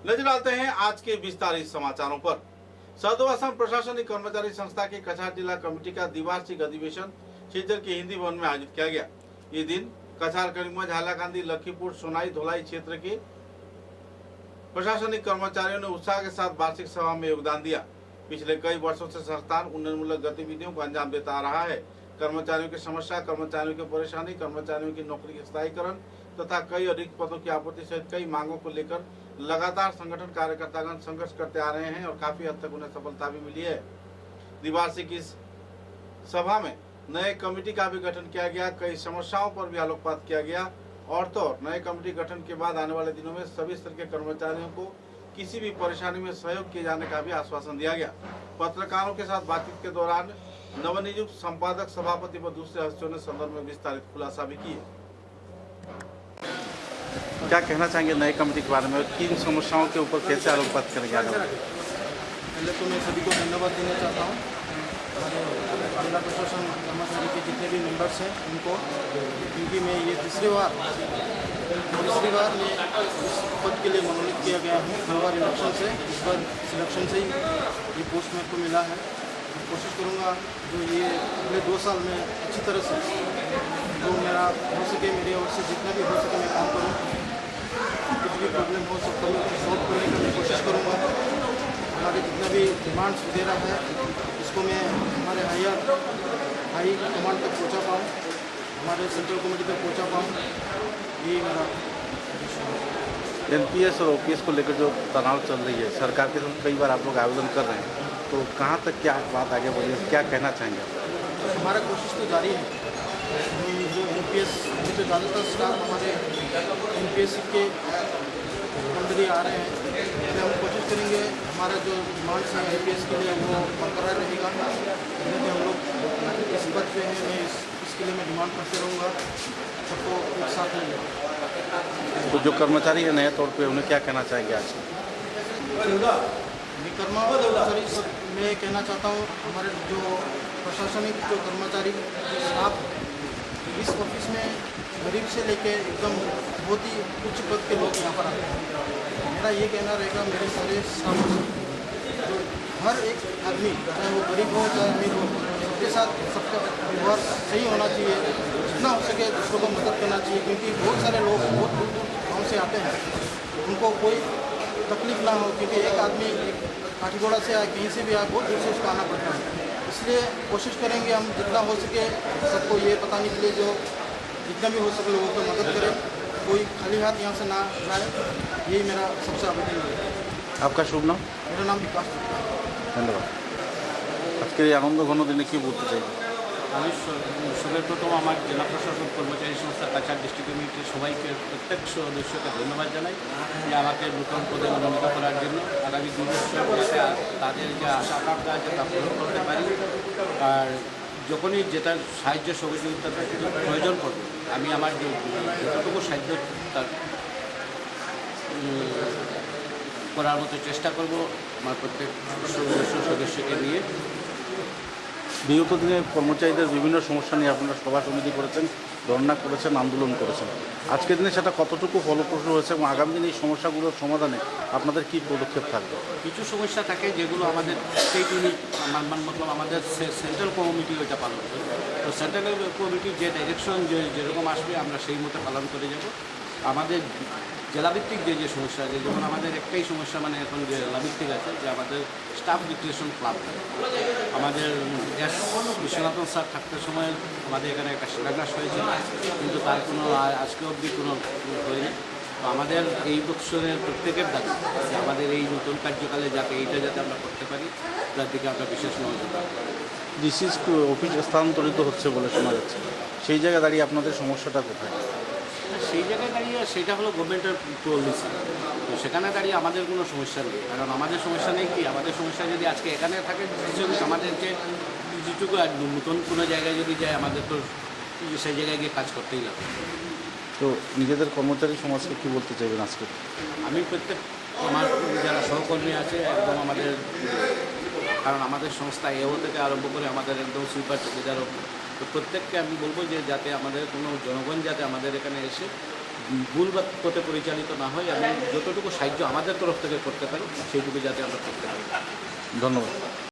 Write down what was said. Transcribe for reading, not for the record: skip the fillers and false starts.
नजर डालते हैं आज के विस्तारित समाचारों पर। सदो असम प्रशासनिक कर्मचारी संस्था के कछार जिला कमेटी का द्विवार्षिक अधिवेशन शिलचर के हिंदी भवन में आयोजित किया गया। ये दिन कछार, करीमगंज, हाइलाकांदी, लखीमपुर, सोनाई, धोलाई क्षेत्र के प्रशासनिक कर्मचारियों ने उत्साह के साथ वार्षिक सभा में योगदान दिया। पिछले कई वर्षों से संस्थान उन्नयनमूलक गतिविधियों को अंजाम देता आ रहा है। कर्मचारियों की समस्या, कर्मचारियों की परेशानी, कर्मचारियों की नौकरी के स्थायीकरण तथा कई अधिक पदों की आपूर्ति सहित कई मांगों को लेकर लगातार संगठन कार्यकर्तागण संघर्ष करते आ रहे हैं और काफी हद तक उन्हें सफलता भी मिली है। द्विवार्षिक इस सभा में नए कमेटी का भी गठन किया गया, कई समस्याओं पर भी आलोकपात किया गया और तो नए कमेटी गठन के बाद आने वाले दिनों में सभी स्तर के कर्मचारियों को किसी भी परेशानी में सहयोग किए जाने का भी आश्वासन दिया गया। पत्रकारों के साथ बातचीत के दौरान नवनियुक्त संपादक, सभापति व दूसरे हस्तियों ने संदर्भ में विस्तारित खुलासा भी किए। क्या कहना चाहेंगे नए कमेटी के बारे में, किन समस्याओं के ऊपर कैसे आलोकपात करेंगे? पहले तो मैं सभी को धन्यवाद देना चाहता हूँ। हमारे जिला प्रशासन कर्मचारी के जितने भी मेंबर्स हैं उनको, क्योंकि मैं ये तीसरी बार मैं इस पद के लिए मनोनीत किया गया हूँ। 2 बार इलेक्शन से, इस बार सिलेक्शन से ही ये पोस्ट मेरे को मिला है। मैं कोशिश करूँगा जो ये अगले 2 साल में अच्छी तरह से जो मेरा हो सके, मेरी ओर से जितना भी हो सके मैं काम करूँ। कुछ भी प्रॉब्लम हो सब प्रॉब्लम सॉल्व करने की मैं कोशिश करूँगा। हमारे जितना भी डिमांड्स वगैरह है इसको मैं हमारे हाई कमांड तक पहुँचा पाऊँ, हमारे सेंट्रल कमेटी तक पहुँचा पाऊँ, यही मेरा एनपीएस और ओपीएस को लेकर जो तनाव चल रही है, सरकार के साथ कई बार आप लोग आवेदन कर रहे हैं, तो कहाँ तक क्या बात आगे बढ़ी है, क्या कहना चाहेंगे? हमारा कोशिश तो जारी है। जो एनपीएस में तो ज़्यादातर स्टाफ हमारे एनपीएस के अंदर ही आ रहे हैं, तो हम कोशिश करेंगे हमारा जो डिमांड्स हैं एनपीएस के लिए वो बरकरार रहेगा। हम लोग इस पद पे हैं, मैं इसके लिए मैं डिमांड करते रहूँगा, सबको एक साथ लेंगे। तो जो कर्मचारी है नए तौर पे उन्हें क्या कहना चाहेंगे आज? कर्मचारी सब मैं कहना चाहता हूँ, हमारे जो प्रशासनिक जो कर्मचारी स्टाफ इस ऑफिस में गरीब से लेके एकदम बहुत ही उच्च पद के लोग यहाँ पर आते हैं। मेरा ये कहना रहेगा मेरे सारे स्टाफ जो हर एक आदमी, चाहे वो गरीब हो चाहे अमीर हो, सबके साथ सबका व्यवहार सही होना चाहिए। जितना हो सके दूसरों को मदद करना चाहिए, क्योंकि बहुत सारे लोग बहुत दूर दूर गाँव से आते हैं, उनको कोई तकलीफ ना हो, क्योंकि एक आदमी काठीगोड़ा से आए, कहीं से भी आए, बहुत दूर से उसको आना पड़ता है। इसलिए कोशिश करेंगे हम जितना हो सके सबको ये बताने के लिए जो जितना भी हो सके लोगों को मदद करें, कोई खाली हाथ यहाँ से ना जाए, यही मेरा सबसे आवेदन है। आपका शुभ नाम? मेरा नाम विकास। ধন্যবাদ। আজকের এই আনন্দ ঘন দিনে কি বলতে চাইবেন? আমি সর্বপ্রথম আমার জেলা প্রশাসন কর্মচারী সংস্থা কাছাড় ডিস্ট্রিক্ট কমিটির সবাইকে প্রত্যেক সদস্যকে ধন্যবাদ জানাই যে আমাকে নতুন পদে মনোনীত করার জন্য। আগামী 2 বছর যাতে তাদের যে আশা আকাঙ্ক্ষা আছে তা পূরণ করতে পারি, আর যখনই যেটা সাহায্য সহযোগিতা প্রয়োজন পড়বে আমি আমার যতটুকু সাহায্য তার করার মতো চেষ্টা করব আমার প্রত্যেক সদস্যকে নিয়ে। বিগত দিনে কর্মচারীদের বিভিন্ন সমস্যা নিয়ে আপনারা সভা সমিতি করেছেন, ধর্ণা করেছেন, আন্দোলন করেছেন। আজকের দিনে সেটা কতটুকু ফলপ্রসূ হয়েছে এবং আগামী দিনে এই সমস্যাগুলোর সমাধানে আপনাদের কী পদক্ষেপ থাকবে? কিছু সমস্যা থাকে যেগুলো আমাদের স্টেট ইউনিট মতলব আমাদের সেন্ট্রাল কমিটি ওইটা পালন করে। তো সেন্ট্রাল কমিটির যে ডাইরেকশন যেরকম আসবে আমরা সেই মতো পালন করে যাব। আমাদের জেলাভিত্তিক যে সমস্যা আছে, যেমন আমাদের একটাই সমস্যা মানে এখন যে জেলাভিত্তিক আছে যে আমাদের স্টাফ রিক্রিয়েশন ক্লাব, আমাদের এস বিশ্বনাথন স্যার থাকতে সময় আমাদের এখানে একটা শিলান্যাস হয়েছিল, কিন্তু তার কোনো আজকে অবধি কোনো হয়নি। তো আমাদের এই বছরের প্রত্যেকের দাবি যে আমাদের এই নতুন কার্যকালে যাতে এইটা যাতে আমরা করতে পারি, তার দিকে আমরা বিশেষ নজর রাখবো। ডিসিস অফিস স্থানান্তরিত হচ্ছে বলে শোনা যাচ্ছে, সেই জায়গায় দাঁড়িয়ে আপনাদের সমস্যাটা কোথায়? সেই জায়গায় দাঁড়িয়ে সেটা হলো গভর্নমেন্টের পলিসি, তো সেখানে দাঁড়িয়ে আমাদের কোনো সমস্যা নেই। কারণ আমাদের সমস্যা নেই কি, আমাদের সমস্যা যদি আজকে এখানে থাকে আমাদেরকে যেটুকু নতুন কোনো জায়গায় যদি যায় আমাদের তো সেই জায়গায় গিয়ে কাজ করতেই লাগে। তো নিজেদের কর্মচারী সমাজকে কী বলতে চাইবেন আজকে? আমি প্রত্যেক আমার যারা সহকর্মী আছে একদম আমাদের, কারণ আমাদের সংস্থা এও থেকে আরম্ভ করে আমাদের একদম সুইপার ঠিকাদার, তো প্রত্যেককে আমি বলবো যে যাতে আমাদের কোনো জনগণ যাতে আমাদের এখানে এসে ভুল বা পথে পরিচালিত না হয় এবং যতটুকু সাহায্য আমাদের তরফ থেকে করতে পারি সেইটুকু যাতে আমরা করতে পারি। ধন্যবাদ।